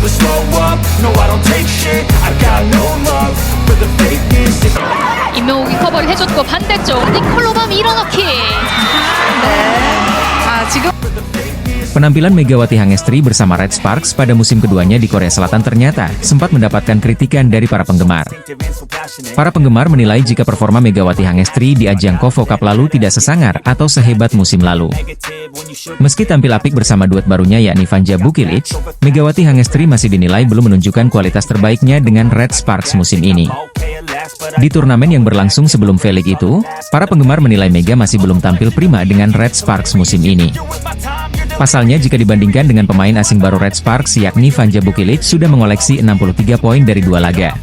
never slow up, no I don't take shit. I got no love for the fakeness. 임명욱이 커버를 해줬고 반대쪽 니콜로바 밀어넣기. 지금 Penampilan Megawati Hangestri bersama Red Sparks pada musim keduanya di Korea Selatan ternyata sempat mendapatkan kritikan dari para penggemar. Para penggemar menilai jika performa Megawati Hangestri di ajang KOFO Cup lalu tidak sesangar atau sehebat musim lalu. Meski tampil apik bersama duet barunya yakni Vanja Bukilic, Megawati Hangestri masih dinilai belum menunjukkan kualitas terbaiknya dengan Red Sparks musim ini. Di turnamen yang berlangsung sebelum V-League itu, para penggemar menilai Mega masih belum tampil prima dengan Red Sparks musim ini. Pasalnya jika dibandingkan dengan pemain asing baru Red Sparks yakni Vanja Bukilic sudah mengoleksi 63 poin dari 2 laga.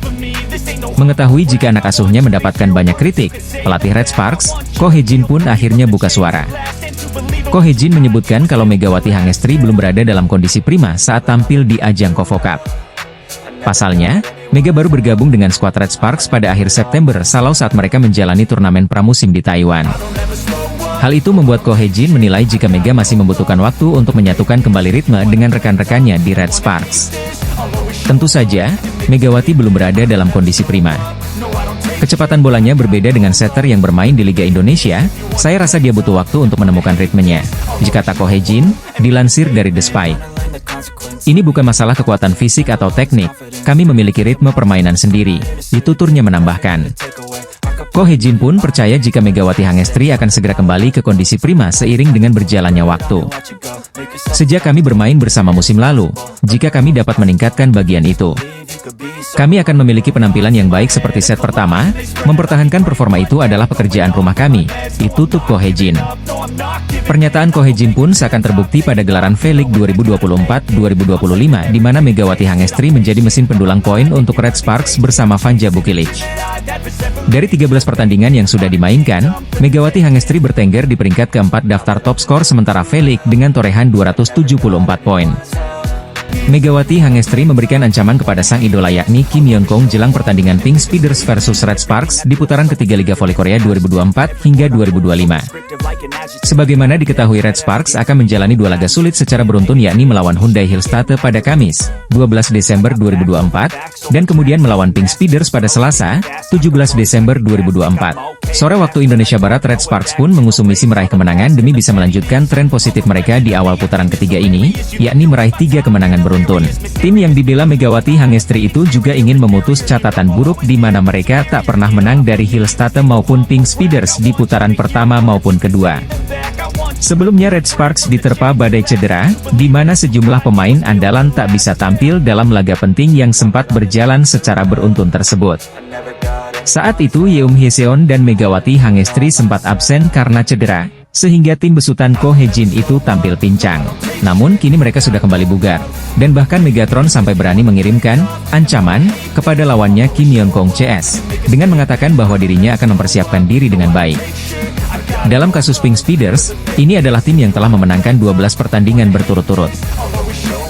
Mengetahui jika anak asuhnya mendapatkan banyak kritik, pelatih Red Sparks, Ko Hee-jin pun akhirnya buka suara. Ko Hee-jin menyebutkan kalau Megawati Hangestri belum berada dalam kondisi prima saat tampil di ajang KOFO Cup. Pasalnya, Mega baru bergabung dengan skuad Red Sparks pada akhir September salau saat mereka menjalani turnamen pramusim di Taiwan. Hal itu membuat Ko Hee-jin menilai jika Mega masih membutuhkan waktu untuk menyatukan kembali ritme dengan rekan-rekannya di Red Sparks. Tentu saja, Megawati belum berada dalam kondisi prima. Kecepatan bolanya berbeda dengan setter yang bermain di Liga Indonesia, saya rasa dia butuh waktu untuk menemukan ritmenya, kata Ko Hee-jin, dilansir dari The Spike. Ini bukan masalah kekuatan fisik atau teknik, kami memiliki ritme permainan sendiri, dituturnya menambahkan. Ko Hee-jin pun percaya jika Megawati Hangestri akan segera kembali ke kondisi prima seiring dengan berjalannya waktu. Sejak kami bermain bersama musim lalu, jika kami dapat meningkatkan bagian itu, kami akan memiliki penampilan yang baik seperti set pertama, mempertahankan performa itu adalah pekerjaan rumah kami, ditutup Ko Hee-jin. Pernyataan Ko Hee-jin pun seakan terbukti pada gelaran V-League 2024-2025 di mana Megawati Hangestri menjadi mesin pendulang poin untuk Red Sparks bersama Vanja Bukilic. Dari 13 pertandingan yang sudah dimainkan, Megawati Hangestri bertengger di peringkat keempat daftar top skor sementara V-League dengan torehan 274 poin. Megawati Hangestri memberikan ancaman kepada sang idola yakni Kim Yeong-kong jelang pertandingan Pink Speeders versus Red Sparks di putaran ketiga Liga Voli Korea 2024 hingga 2025. Sebagaimana diketahui Red Sparks akan menjalani 2 laga sulit secara beruntun yakni melawan Hyundai Hillstate pada Kamis, 12 Desember 2024, dan kemudian melawan Pink Speeders pada Selasa, 17 Desember 2024. Sore waktu Indonesia Barat Red Sparks pun mengusung misi meraih kemenangan demi bisa melanjutkan tren positif mereka di awal putaran ketiga ini, yakni meraih 3 kemenangan beruntun. Tim yang dibela Megawati Hangestri itu juga ingin memutus catatan buruk di mana mereka tak pernah menang dari Hillstate maupun Pink Speeders di putaran pertama maupun kedua. Sebelumnya Red Sparks diterpa badai cedera, di mana sejumlah pemain andalan tak bisa tampil dalam laga penting yang sempat berjalan secara beruntun tersebut. Saat itu Yeom Hyeseon dan Megawati Hangestri sempat absen karena cedera, sehingga tim besutan Ko Hee-jin itu tampil pincang. Namun kini mereka sudah kembali bugar, dan bahkan Megatron sampai berani mengirimkan ancaman kepada lawannya Kim Yeong-kong CS, dengan mengatakan bahwa dirinya akan mempersiapkan diri dengan baik. Dalam kasus Pink Speeders, ini adalah tim yang telah memenangkan 12 pertandingan berturut-turut.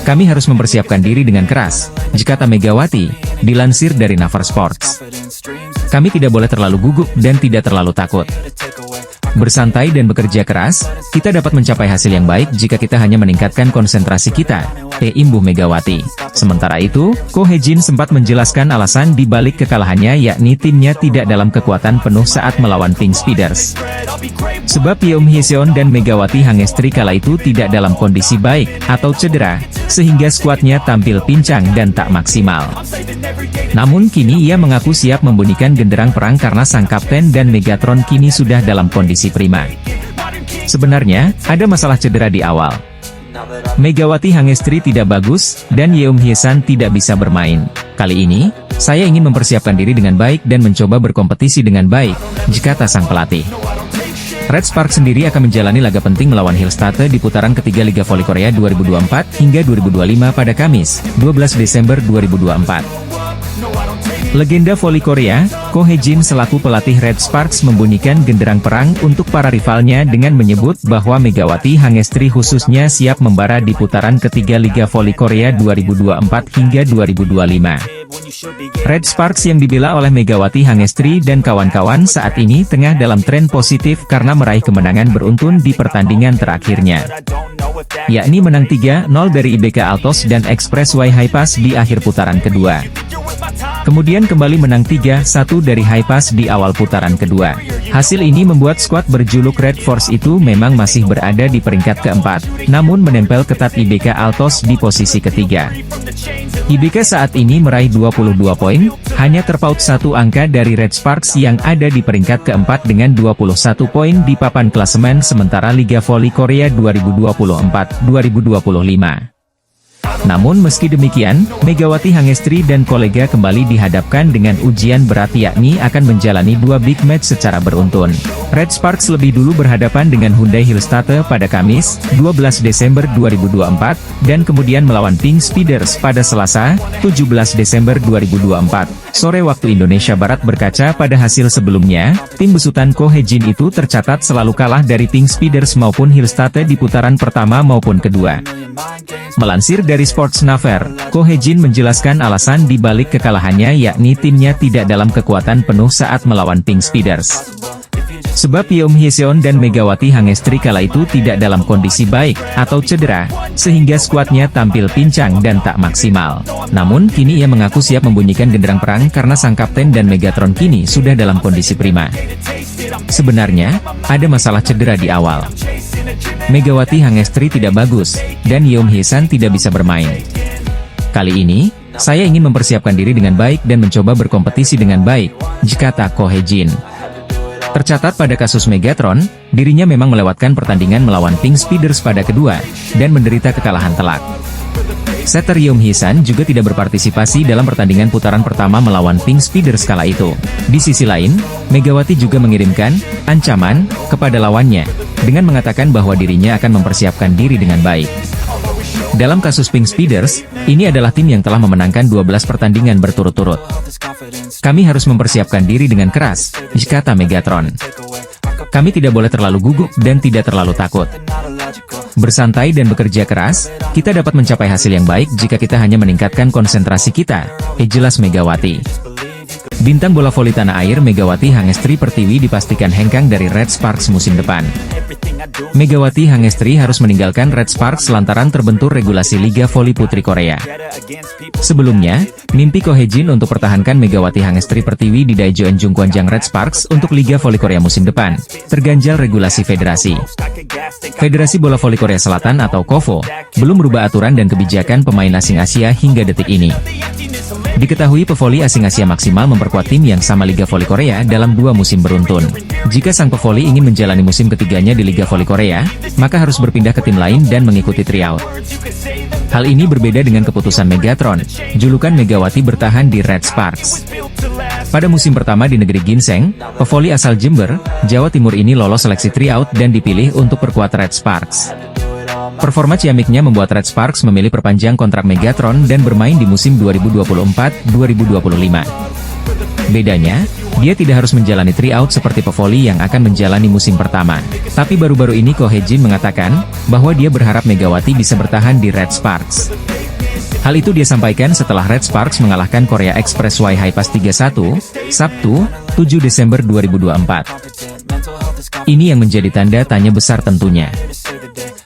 Kami harus mempersiapkan diri dengan keras, kata Megawati, dilansir dari Naver Sports. Kami tidak boleh terlalu gugup dan tidak terlalu takut. Bersantai dan bekerja keras, kita dapat mencapai hasil yang baik jika kita hanya meningkatkan konsentrasi kita, imbuh Megawati. Sementara itu, Ko Hee-jin sempat menjelaskan alasan di balik kekalahannya yakni timnya tidak dalam kekuatan penuh saat melawan Pink Speeders. Sebab Yeom Hyeseon dan Megawati Hangestri kala itu tidak dalam kondisi baik atau cedera, sehingga skuadnya tampil pincang dan tak maksimal. Namun kini ia mengaku siap membunyikan genderang perang karena sang kapten dan Megatron kini sudah dalam kondisi prima. Sebenarnya, ada masalah cedera di awal. Megawati Hangestri tidak bagus, dan Yeom Hyeseon tidak bisa bermain. Kali ini, saya ingin mempersiapkan diri dengan baik dan mencoba berkompetisi dengan baik, kata sang pelatih. Red Sparks sendiri akan menjalani laga penting melawan Hillstate di putaran ketiga Liga Voli Korea 2024 hingga 2025 pada Kamis, 12 Desember 2024. Legenda voli Korea, Ko Hee-jin selaku pelatih Red Sparks membunyikan genderang perang untuk para rivalnya dengan menyebut bahwa Megawati Hangestri khususnya siap membara di putaran ketiga Liga Voli Korea 2024 hingga 2025. Red Sparks yang dibela oleh Megawati Hangestri dan kawan-kawan saat ini tengah dalam tren positif karena meraih kemenangan beruntun di pertandingan terakhirnya, yakni menang 3-0 dari IBK Altos dan Expressway Highpass di akhir putaran kedua. Kemudian kembali menang 3-1 dari Highpass di awal putaran kedua. Hasil ini membuat skuad berjuluk Red Force itu memang masih berada di peringkat keempat, namun menempel ketat IBK Altos di posisi ketiga. IBK saat ini meraih 22 poin, hanya terpaut satu angka dari Red Sparks yang ada di peringkat keempat dengan 21 poin di papan klasemen sementara Liga Voli Korea 2024-2025. Namun meski demikian, Megawati Hangestri dan kolega kembali dihadapkan dengan ujian berat yakni akan menjalani dua big match secara beruntun. Red Sparks lebih dulu berhadapan dengan Hyundai Hillstate pada Kamis, 12 Desember 2024, dan kemudian melawan Pink Speeders pada Selasa, 17 Desember 2024. Sore waktu Indonesia Barat berkaca pada hasil sebelumnya, tim besutan Ko Hye-jin itu tercatat selalu kalah dari Pink Speeders maupun Hillstate di putaran pertama maupun kedua. Melansir dari Sportsnaver, Ko Hye-jin menjelaskan alasan di balik kekalahannya yakni timnya tidak dalam kekuatan penuh saat melawan Pink Speeders. Sebab Yeom Hyeseon dan Megawati Hangestri kala itu tidak dalam kondisi baik, atau cedera, sehingga skuadnya tampil pincang dan tak maksimal. Namun kini ia mengaku siap membunyikan genderang perang karena sang kapten dan Megatron kini sudah dalam kondisi prima. Sebenarnya, ada masalah cedera di awal. Megawati Hangestri tidak bagus, dan Yeom Hyesan tidak bisa bermain. Kali ini, saya ingin mempersiapkan diri dengan baik dan mencoba berkompetisi dengan baik, kata Ko Hye-jin. Tercatat pada kasus Megatron, dirinya memang melewatkan pertandingan melawan Pink Speeders pada kedua, dan menderita kekalahan telak. Setter Yeom Hyesan juga tidak berpartisipasi dalam pertandingan putaran pertama melawan Pink Speeders kala itu. Di sisi lain, Megawati juga mengirimkan ancaman kepada lawannya, dengan mengatakan bahwa dirinya akan mempersiapkan diri dengan baik. Dalam kasus Pink Speeders, ini adalah tim yang telah memenangkan 12 pertandingan berturut-turut. Kami harus mempersiapkan diri dengan keras, kata Megatron. Kami tidak boleh terlalu gugup dan tidak terlalu takut. Bersantai dan bekerja keras, kita dapat mencapai hasil yang baik jika kita hanya meningkatkan konsentrasi kita, jelas Megawati. Bintang bola voli tanah air Megawati Hangestri Pertiwi dipastikan hengkang dari Red Sparks musim depan. Megawati Hangestri harus meninggalkan Red Sparks lantaran terbentur regulasi Liga Voli Putri Korea. Sebelumnya, mimpi Ko Hye-jin untuk pertahankan Megawati Hangestri Pertiwi di Daejeon Jungkwanjang Red Sparks untuk Liga Voli Korea musim depan, terganjal regulasi federasi. Federasi Bola Voli Korea Selatan atau KOVO, belum merubah aturan dan kebijakan pemain asing Asia hingga detik ini. Diketahui pevoli asing Asia maksimal memperkuat tim yang sama Liga Voli Korea dalam 2 musim beruntun. Jika sang pevoli ingin menjalani musim ketiganya di Liga Voli Korea, maka harus berpindah ke tim lain dan mengikuti tryout. Hal ini berbeda dengan keputusan Megatron, julukan Megawati bertahan di Red Sparks. Pada musim pertama di negeri ginseng, pevoli asal Jember, Jawa Timur ini lolos seleksi tryout dan dipilih untuk perkuat Red Sparks. Performa ciamiknya membuat Red Sparks memilih perpanjang kontrak Megatron dan bermain di musim 2024-2025. Bedanya, dia tidak harus menjalani tryout seperti pevoli yang akan menjalani musim pertama. Tapi baru-baru ini Ko Hye-jin mengatakan, bahwa dia berharap Megawati bisa bertahan di Red Sparks. Hal itu dia sampaikan setelah Red Sparks mengalahkan Korea Expressway Highpass 3-1, Sabtu, 7 Desember 2024. Ini yang menjadi tanda tanya besar tentunya.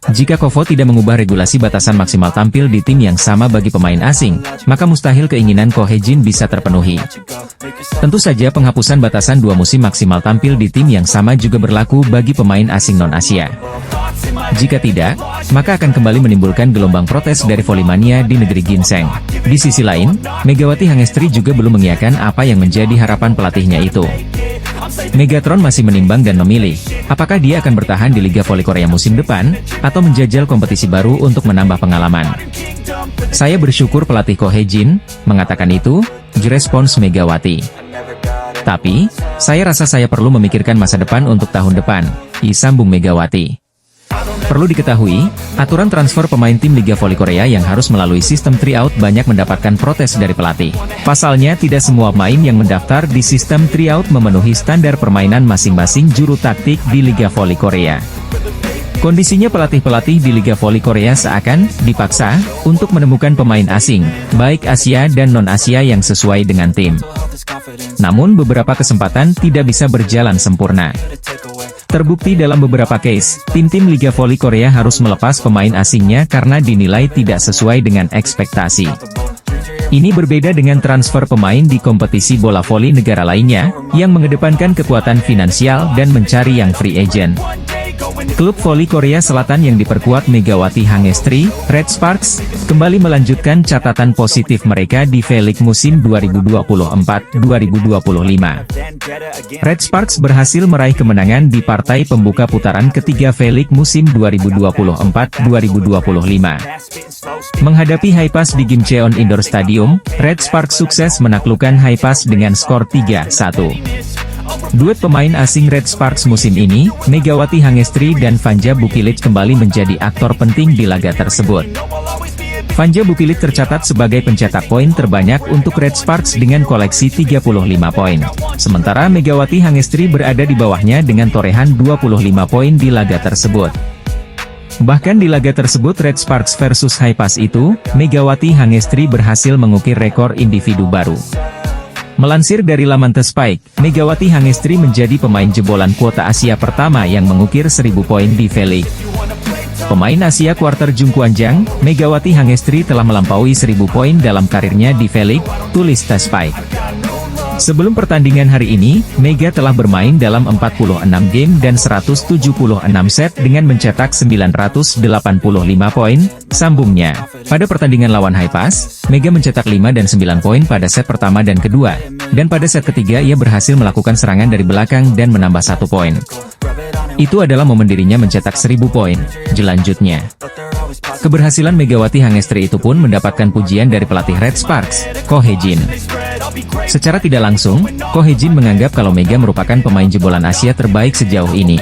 Jika KOVO tidak mengubah regulasi batasan maksimal tampil di tim yang sama bagi pemain asing, maka mustahil keinginan Ko Hye-jin bisa terpenuhi. Tentu saja penghapusan batasan 2 musim maksimal tampil di tim yang sama juga berlaku bagi pemain asing non-Asia. Jika tidak, maka akan kembali menimbulkan gelombang protes dari volimania di negeri ginseng. Di sisi lain, Megawati Hangestri juga belum mengiyakan apa yang menjadi harapan pelatihnya itu. Megatron masih menimbang dan memilih, apakah dia akan bertahan di Liga Voli Korea musim depan, atau menjajal kompetisi baru untuk menambah pengalaman. Saya bersyukur pelatih Ko Hye-jin mengatakan itu, respons Megawati. Tapi, saya rasa saya perlu memikirkan masa depan untuk tahun depan, sambung Megawati. Perlu diketahui, aturan transfer pemain tim Liga Voli Korea yang harus melalui sistem tryout banyak mendapatkan protes dari pelatih. Pasalnya tidak semua pemain yang mendaftar di sistem tryout memenuhi standar permainan masing-masing juru taktik di Liga Voli Korea. Ko Kondisinya pelatih-pelatih di Liga Voli Korea seakan dipaksa untuk menemukan pemain asing, baik Asia dan non-Asia yang sesuai dengan tim. Namun beberapa kesempatan tidak bisa berjalan sempurna. Terbukti dalam beberapa case, tim-tim Liga Voli Korea harus melepas pemain asingnya karena dinilai tidak sesuai dengan ekspektasi. Ini berbeda dengan transfer pemain di kompetisi bola voli negara lainnya, yang mengedepankan kekuatan finansial dan mencari yang free agent. Klub voli Korea Selatan yang diperkuat Megawati Hangestri, Red Sparks, kembali melanjutkan catatan positif mereka di V-League musim 2024-2025. Red Sparks berhasil meraih kemenangan di partai pembuka putaran ketiga V-League musim 2024-2025. Menghadapi Haipas di Gimcheon Indoor Stadium, Red Sparks sukses menaklukkan Haipas dengan skor 3-1. Duet pemain asing Red Sparks musim ini, Megawati Hangestri dan Vanja Bukilic kembali menjadi aktor penting di laga tersebut. Vanja Bukilic tercatat sebagai pencetak poin terbanyak untuk Red Sparks dengan koleksi 35 poin. Sementara Megawati Hangestri berada di bawahnya dengan torehan 25 poin di laga tersebut. Bahkan di laga tersebut Red Sparks versus Haipas itu, Megawati Hangestri berhasil mengukir rekor individu baru. Melansir dari laman The Spike, Megawati Hangestri menjadi pemain jebolan kuota Asia pertama yang mengukir 1000 poin di V-League. Pemain Asia kuarter Jung Kwanjang, Megawati Hangestri telah melampaui 1000 poin dalam karirnya di V-League, tulis The Spike. Sebelum pertandingan hari ini, Mega telah bermain dalam 46 game dan 176 set dengan mencetak 985 poin, sambungnya. Pada pertandingan lawan Haipas, Mega mencetak 5 dan 9 poin pada set pertama dan kedua, dan pada set ketiga ia berhasil melakukan serangan dari belakang dan menambah 1 poin. Itu adalah momen dirinya mencetak 1000 poin, jelanjutnya. Keberhasilan Megawati Hangestri itu pun mendapatkan pujian dari pelatih Red Sparks, Ko Hye-jin. Secara tidak langsung, Ko Hye-jin menganggap kalau Mega merupakan pemain jebolan Asia terbaik sejauh ini.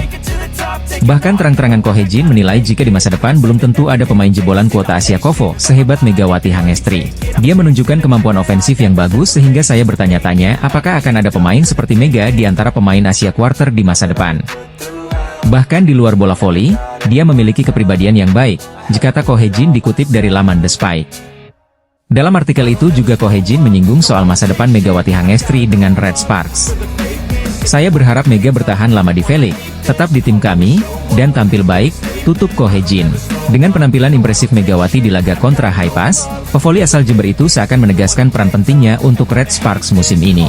Bahkan terang-terangan Ko Hye-jin menilai jika di masa depan belum tentu ada pemain jebolan kuota Asia KOVO sehebat Megawati Hangestri. Dia menunjukkan kemampuan ofensif yang bagus sehingga saya bertanya-tanya apakah akan ada pemain seperti Mega di antara pemain Asia Quarter di masa depan. Bahkan di luar bola voli, dia memiliki kepribadian yang baik, dikata Ko Hye-jin dikutip dari laman The Spike. Dalam artikel itu juga Ko Hye-jin menyinggung soal masa depan Megawati Hangestri dengan Red Sparks. Saya berharap Mega bertahan lama di V-League, tetap di tim kami, dan tampil baik, tutup Ko Hye-jin. Dengan penampilan impresif Megawati di laga kontra Haipas, pevoli asal Jember itu seakan menegaskan peran pentingnya untuk Red Sparks musim ini.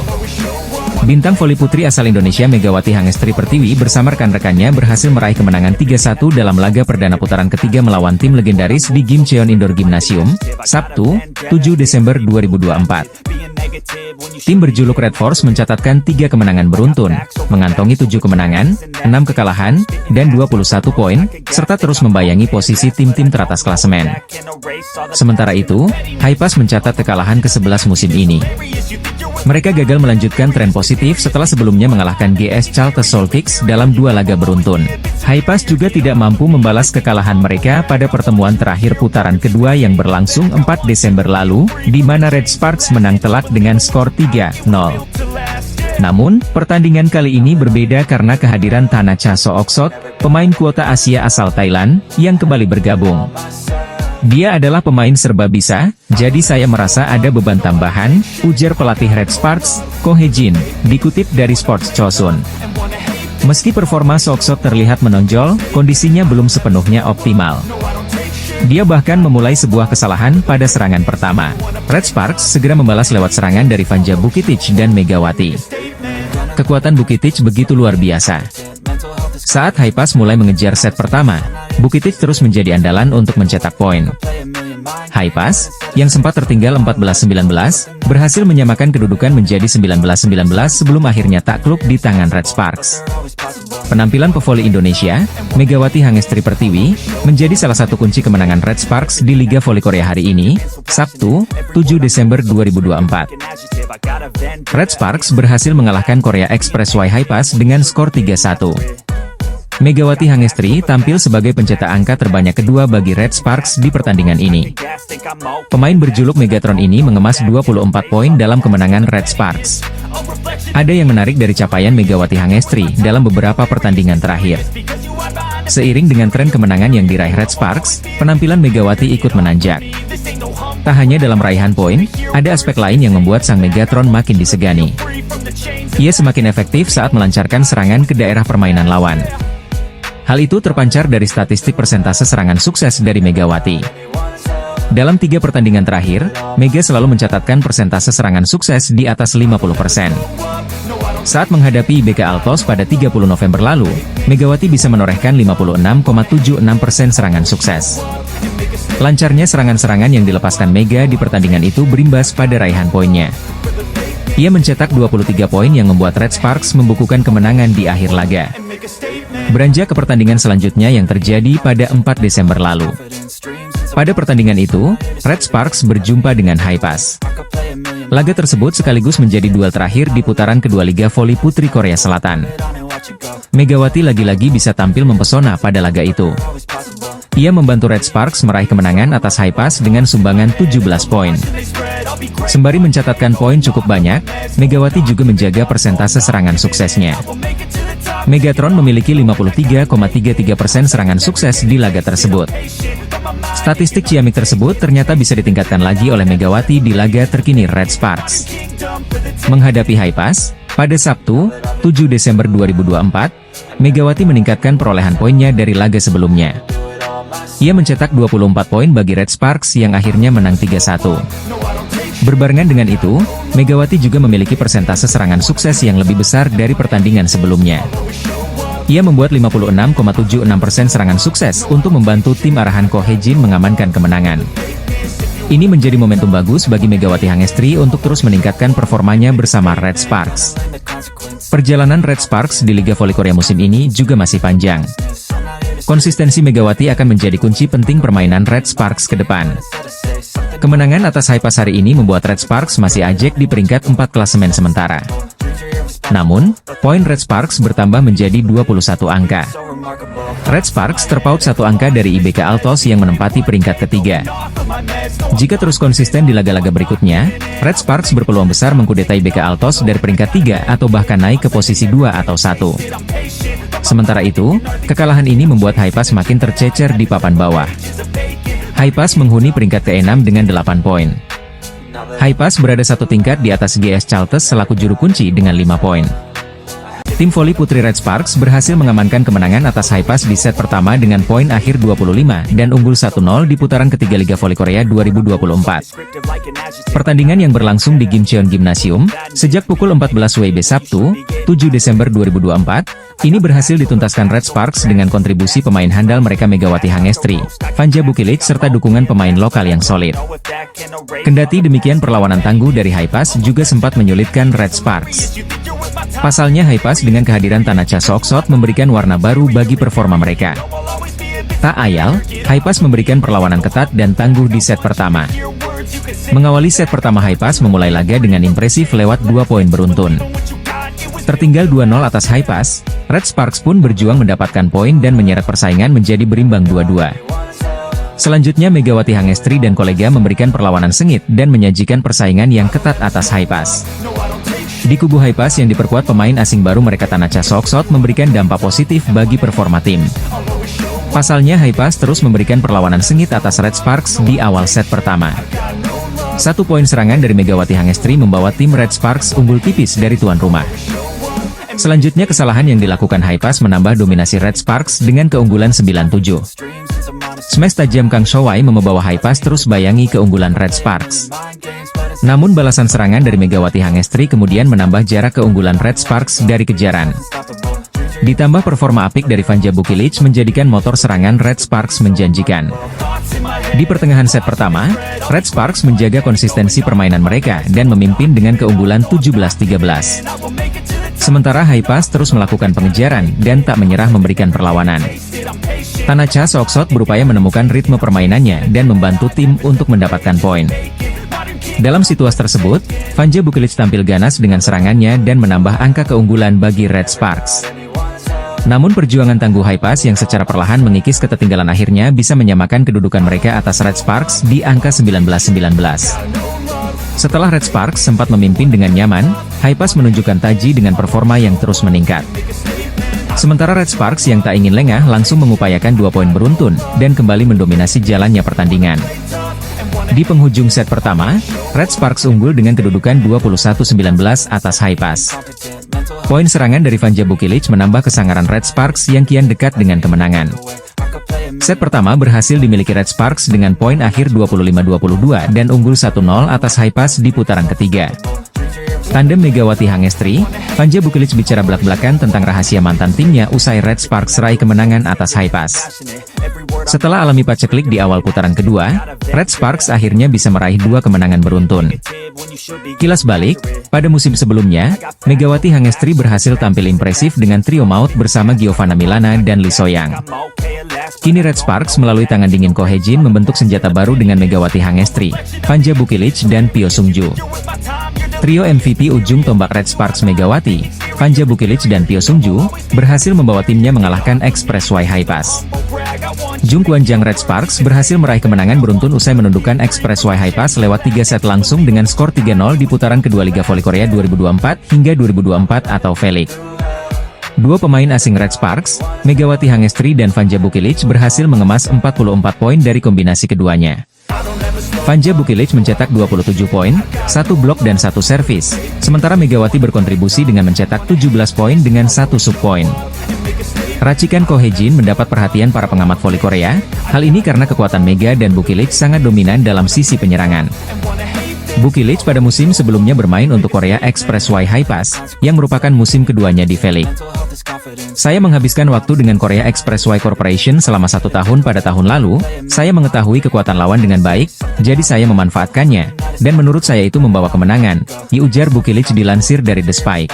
Bintang voli putri asal Indonesia Megawati Hangestri Pertiwi bersama rekan-rekannya berhasil meraih kemenangan 3-1 dalam laga perdana putaran ketiga melawan tim legendaris di Gimcheon Indoor Gymnasium, Sabtu, 7 Desember 2024. Tim berjuluk Red Force mencatatkan 3 kemenangan beruntun, mengantongi 7 kemenangan, 6 kekalahan, dan 21 poin, serta terus membayangi posisi tim-tim teratas klasemen. Sementara itu, Haipas mencatat kekalahan ke-11 musim ini. Mereka gagal melanjutkan tren positif setelah sebelumnya mengalahkan GS Charter Solkicks dalam 2 laga beruntun. Haipas juga tidak mampu membalas kekalahan mereka pada pertemuan terakhir putaran kedua yang berlangsung 4 Desember lalu, di mana Red Sparks menang telak dengan skor 3-0. Namun, pertandingan kali ini berbeda karena kehadiran Thanacha Sooksot, pemain kuota Asia asal Thailand, yang kembali bergabung. Dia adalah pemain serba bisa, jadi saya merasa ada beban tambahan, ujar pelatih Red Sparks, Ko Hye-jin, dikutip dari Sports Chosun. Meski performa Sooksot terlihat menonjol, kondisinya belum sepenuhnya optimal. Dia bahkan memulai sebuah kesalahan pada serangan pertama. Red Sparks segera membalas lewat serangan dari Vanja Bukilic dan Megawati. Kekuatan Bukilic begitu luar biasa. Saat Haipas mulai mengejar set pertama, Bukilic terus menjadi andalan untuk mencetak poin. Haipas, yang sempat tertinggal 14-19, berhasil menyamakan kedudukan menjadi 19-19 sebelum akhirnya takluk di tangan Red Sparks. Penampilan pevoli Indonesia, Megawati Hangestri Pertiwi, menjadi salah satu kunci kemenangan Red Sparks di Liga Voli Korea hari ini, Sabtu, 7 Desember 2024. Red Sparks berhasil mengalahkan Korea Express Y Haipas dengan skor 3-1. Megawati Hangestri tampil sebagai pencetak angka terbanyak kedua bagi Red Sparks di pertandingan ini. Pemain berjuluk Megatron ini mengemas 24 poin dalam kemenangan Red Sparks. Ada yang menarik dari capaian Megawati Hangestri dalam beberapa pertandingan terakhir. Seiring dengan tren kemenangan yang diraih Red Sparks, penampilan Megawati ikut menanjak. Tak hanya dalam raihan poin, ada aspek lain yang membuat sang Megatron makin disegani. Ia semakin efektif saat melancarkan serangan ke daerah permainan lawan. Hal itu terpancar dari statistik persentase serangan sukses dari Megawati. Dalam 3 pertandingan terakhir, Mega selalu mencatatkan persentase serangan sukses di atas 50%. Saat menghadapi IBK Altos pada 30 November lalu, Megawati bisa menorehkan 56,76% serangan sukses. Lancarnya serangan-serangan yang dilepaskan Mega di pertandingan itu berimbas pada raihan poinnya. Ia mencetak 23 poin yang membuat Red Sparks membukukan kemenangan di akhir laga. Beranjak ke pertandingan selanjutnya yang terjadi pada 4 Desember lalu. Pada pertandingan itu, Red Sparks berjumpa dengan Hypas. Laga tersebut sekaligus menjadi duel terakhir di putaran kedua Liga Voli Putri Korea Selatan. Megawati lagi-lagi bisa tampil mempesona pada laga itu. Ia membantu Red Sparks meraih kemenangan atas Hypas dengan sumbangan 17 poin. Sembari mencatatkan poin cukup banyak, Megawati juga menjaga persentase serangan suksesnya. Megatron memiliki 53,33% serangan sukses di laga tersebut. Statistik ciamik tersebut ternyata bisa ditingkatkan lagi oleh Megawati di laga terkini Red Sparks. Menghadapi Hypas, pada Sabtu, 7 Desember 2024, Megawati meningkatkan perolehan poinnya dari laga sebelumnya. Ia mencetak 24 poin bagi Red Sparks yang akhirnya menang 3-1. Berbarengan dengan itu, Megawati juga memiliki persentase serangan sukses yang lebih besar dari pertandingan sebelumnya. Ia membuat 56,76% serangan sukses untuk membantu tim arahan Ko Hye-jin mengamankan kemenangan. Ini menjadi momentum bagus bagi Megawati Hangestri untuk terus meningkatkan performanya bersama Red Sparks. Perjalanan Red Sparks di Liga Voli Korea musim ini juga masih panjang. Konsistensi Megawati akan menjadi kunci penting permainan Red Sparks ke depan. Kemenangan atas Hypas hari ini membuat Red Sparks masih ajak di peringkat 4 klasemen sementara. Namun, poin Red Sparks bertambah menjadi 21 angka. Red Sparks terpaut 1 angka dari IBK Altos yang menempati peringkat ketiga. Jika terus konsisten di laga-laga berikutnya, Red Sparks berpeluang besar mengkudeta IBK Altos dari peringkat 3 atau bahkan naik ke posisi 2 atau 1. Sementara itu, kekalahan ini membuat Hypas makin tercecer di papan bawah. Hypas menghuni peringkat ke-6 dengan 8 poin. Hypas berada 1 tingkat di atas GS Chaltes selaku juru kunci dengan 5 poin. Tim voli putri Red Sparks berhasil mengamankan kemenangan atas Hypas di set pertama dengan poin akhir 25 dan unggul 1-0 di putaran ketiga Liga Voli Korea 2024. Pertandingan yang berlangsung di Gimcheon Gymnasium sejak pukul 14 WIB Sabtu, 7 Desember 2024, ini berhasil dituntaskan Red Sparks dengan kontribusi pemain handal mereka Megawati Hangestri, Vanja Bukilic serta dukungan pemain lokal yang solid. Kendati demikian perlawanan tangguh dari Hypas juga sempat menyulitkan Red Sparks. Pasalnya Hypas dengan kehadiran Tanacha Soksot memberikan warna baru bagi performa mereka. Tak ayal, Hypas memberikan perlawanan ketat dan tangguh di set pertama. Mengawali set pertama Hypas memulai laga dengan impresif lewat 2 poin beruntun. Tertinggal 2-0 atas Hypas, Red Sparks pun berjuang mendapatkan poin dan menyeret persaingan menjadi berimbang 2-2. Selanjutnya Megawati Hangestri dan kolega memberikan perlawanan sengit dan menyajikan persaingan yang ketat atas Hypas. Di kubu Hypas yang diperkuat pemain asing baru mereka Tanacha Soksot memberikan dampak positif bagi performa tim. Pasalnya Hypas terus memberikan perlawanan sengit atas Red Sparks di awal set pertama. 1 poin serangan dari Megawati Hangestri membawa tim Red Sparks unggul tipis dari tuan rumah. Selanjutnya kesalahan yang dilakukan Hypas menambah dominasi Red Sparks dengan keunggulan 9-7. Smash tajam Kang Showai membawa Hypas terus bayangi keunggulan Red Sparks. Namun balasan serangan dari Megawati Hangestri kemudian menambah jarak keunggulan Red Sparks dari kejaran. Ditambah performa apik dari Vanja Bukilic menjadikan motor serangan Red Sparks menjanjikan. Di pertengahan set pertama, Red Sparks menjaga konsistensi permainan mereka dan memimpin dengan keunggulan 17-13. Sementara Hypas terus melakukan pengejaran dan tak menyerah memberikan perlawanan. Tanacha Soksot berupaya menemukan ritme permainannya dan membantu tim untuk mendapatkan poin. Dalam situasi tersebut, Vanja Bukilic tampil ganas dengan serangannya dan menambah angka keunggulan bagi Red Sparks. Namun perjuangan tangguh Hypas yang secara perlahan mengikis ketertinggalan akhirnya bisa menyamakan kedudukan mereka atas Red Sparks di angka 19-19. Setelah Red Sparks sempat memimpin dengan nyaman, Hypas menunjukkan taji dengan performa yang terus meningkat. Sementara Red Sparks yang tak ingin lengah langsung mengupayakan 2 poin beruntun, dan kembali mendominasi jalannya pertandingan. Di penghujung set pertama, Red Sparks unggul dengan kedudukan 21-19 atas High Pass. Poin serangan dari Vanja Bukilic menambah kesangaran Red Sparks yang kian dekat dengan kemenangan. Set pertama berhasil dimiliki Red Sparks dengan poin akhir 25-22 dan unggul 1-0 atas High Pass di putaran ketiga. Tandem Megawati Hangestri, Vanja Bukilic bicara belak-belakan tentang rahasia mantan timnya usai Red Sparks raih kemenangan atas High Pass. Setelah alami paceklik di awal putaran kedua, Red Sparks akhirnya bisa meraih 2 kemenangan beruntun. Kilas balik, pada musim sebelumnya, Megawati Hangestri berhasil tampil impresif dengan trio maut bersama Giovanna Milana dan Lee Soyang. Kini Red Sparks melalui tangan dingin Ko Hye-jin membentuk senjata baru dengan Megawati Hangestri, Vanja Bukilic dan Pyo Sung-ju. Trio MVP ujung tombak Red Sparks Megawati, Vanja Bukilic dan Pyo Sung-ju, berhasil membawa timnya mengalahkan Express Y High Pass. Jung Kwan-jang Red Sparks berhasil meraih kemenangan beruntun usai menundukkan Express Y High Pass lewat 3 set langsung dengan skor 3-0 di putaran kedua Liga Voli Korea 2024 hingga 2024 atau V-League. Dua pemain asing Red Sparks, Megawati Hangestri dan Vanja Bukilic berhasil mengemas 44 poin dari kombinasi keduanya. Vanja Bukilic mencetak 27 poin, 1 blok dan 1 servis, sementara Megawati berkontribusi dengan mencetak 17 poin dengan 1 sub poin. Racikan Ko Hye-jin mendapat perhatian para pengamat voli Korea, hal ini karena kekuatan Mega dan Bukilic sangat dominan dalam sisi penyerangan. Bukilic pada musim sebelumnya bermain untuk Korea Express Y High Pass, yang merupakan musim keduanya di V-League. Saya menghabiskan waktu dengan Korea Express Y Corporation selama 1 tahun pada tahun lalu, saya mengetahui kekuatan lawan dengan baik, jadi saya memanfaatkannya, dan menurut saya itu membawa kemenangan, ujar Bukilic dilansir dari The Spike.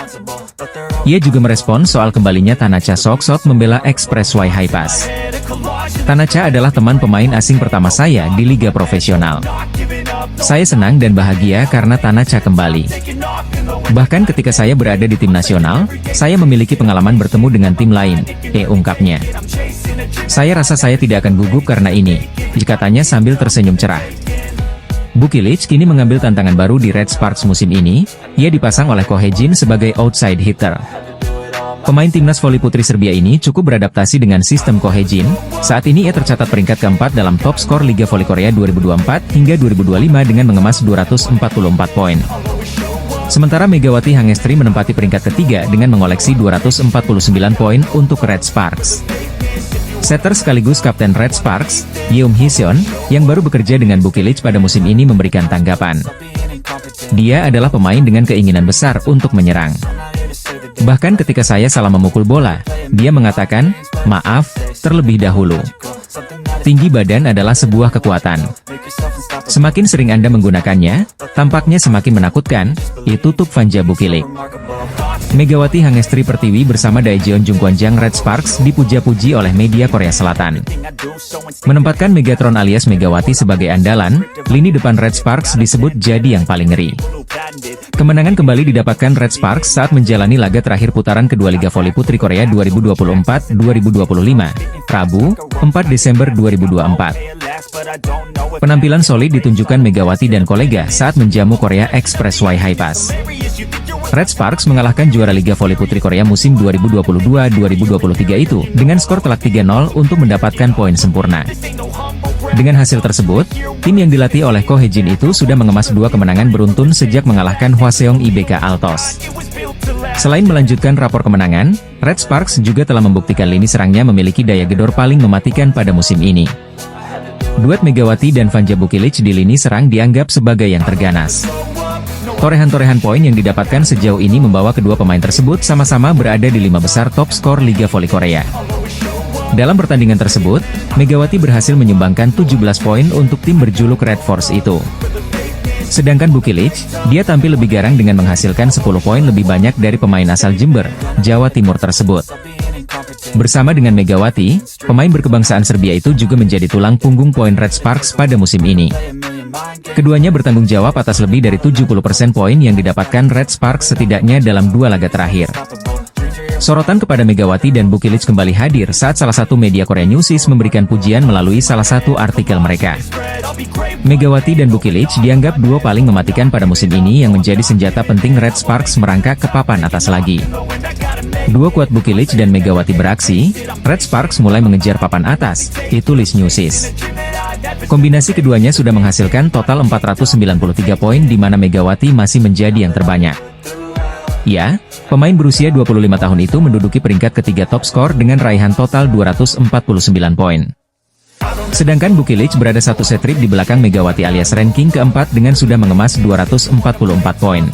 Ia juga merespons soal kembalinya Tanacha Sok-sok membela Express Y High Pass. Tanacha adalah teman pemain asing pertama saya di liga profesional. Saya senang dan bahagia karena Tanacha kembali. Bahkan ketika saya berada di tim nasional, saya memiliki pengalaman bertemu dengan tim lain, ungkapnya. Saya rasa saya tidak akan gugup karena ini, katanya sambil tersenyum cerah. Bukilic kini mengambil tantangan baru di Red Sparks musim ini, ia dipasang oleh Ko Hye-jin sebagai outside hitter. Pemain timnas voli putri Serbia ini cukup beradaptasi dengan sistem Ko Hye-jin, saat ini ia tercatat peringkat keempat dalam top skor Liga Voli Korea 2024 hingga 2025 dengan mengemas 244 poin. Sementara Megawati Hangestri menempati peringkat ketiga dengan mengoleksi 249 poin untuk Red Sparks. Setter sekaligus kapten Red Sparks, Yeom Hee-seon, yang baru bekerja dengan Bukilic pada musim ini memberikan tanggapan. Dia adalah pemain dengan keinginan besar untuk menyerang. Bahkan ketika saya salah memukul bola, dia mengatakan, "Maaf, terlebih dahulu." Tinggi badan adalah sebuah kekuatan. Semakin sering Anda menggunakannya, tampaknya semakin menakutkan, tutup Vanja Bukilic. Megawati Hangestri Pertiwi bersama Daejeon Jung Kwan-jang Red Sparks dipuja-puji oleh media Korea Selatan. Menempatkan Megatron alias Megawati sebagai andalan, lini depan Red Sparks disebut jadi yang paling ngeri. Kemenangan kembali didapatkan Red Sparks saat menjalani laga terakhir putaran kedua Liga Voli Putri Korea 2024-2025, Rabu, 4 Desember 2024. Penampilan solid ditunjukkan Megawati dan kolega saat menjamu Korea Express Y High Pass. Red Sparks mengalahkan juara Liga Voli Putri Korea musim 2022-2023 itu dengan skor telak 3-0 untuk mendapatkan poin sempurna. Dengan hasil tersebut, tim yang dilatih oleh Ko Hye-jin itu sudah mengemas 2 kemenangan beruntun sejak mengalahkan Hwaseong IBK Altos. Selain melanjutkan rapor kemenangan, Red Sparks juga telah membuktikan lini serangnya memiliki daya gedor paling mematikan pada musim ini. Duet Megawati dan Vanja Bukilic di lini serang dianggap sebagai yang terganas. Torehan-torehan poin yang didapatkan sejauh ini membawa kedua pemain tersebut sama-sama berada di 5 besar top skor Liga Voli Korea. Dalam pertandingan tersebut, Megawati berhasil menyumbangkan 17 poin untuk tim berjuluk Red Force itu. Sedangkan Bukilic, dia tampil lebih garang dengan menghasilkan 10 poin lebih banyak dari pemain asal Jember, Jawa Timur tersebut. Bersama dengan Megawati, pemain berkebangsaan Serbia itu juga menjadi tulang punggung poin Red Sparks pada musim ini. Keduanya bertanggung jawab atas lebih dari 70% poin yang didapatkan Red Sparks setidaknya dalam 2 laga terakhir. Sorotan kepada Megawati dan Bukilic kembali hadir saat salah satu media Korea Newsis memberikan pujian melalui salah satu artikel mereka. Megawati dan Bukilic dianggap duo paling mematikan pada musim ini yang menjadi senjata penting Red Sparks merangkak ke papan atas lagi. Dua kuat Bukilic dan Megawati beraksi, Red Sparks mulai mengejar papan atas, ditulis Newsis. Kombinasi keduanya sudah menghasilkan total 493 poin di mana Megawati masih menjadi yang terbanyak. Ya, pemain berusia 25 tahun itu menduduki peringkat ketiga top skor dengan raihan total 249 poin. Sedangkan Bukilic berada satu set trip di belakang Megawati alias ranking keempat dengan sudah mengemas 244 poin.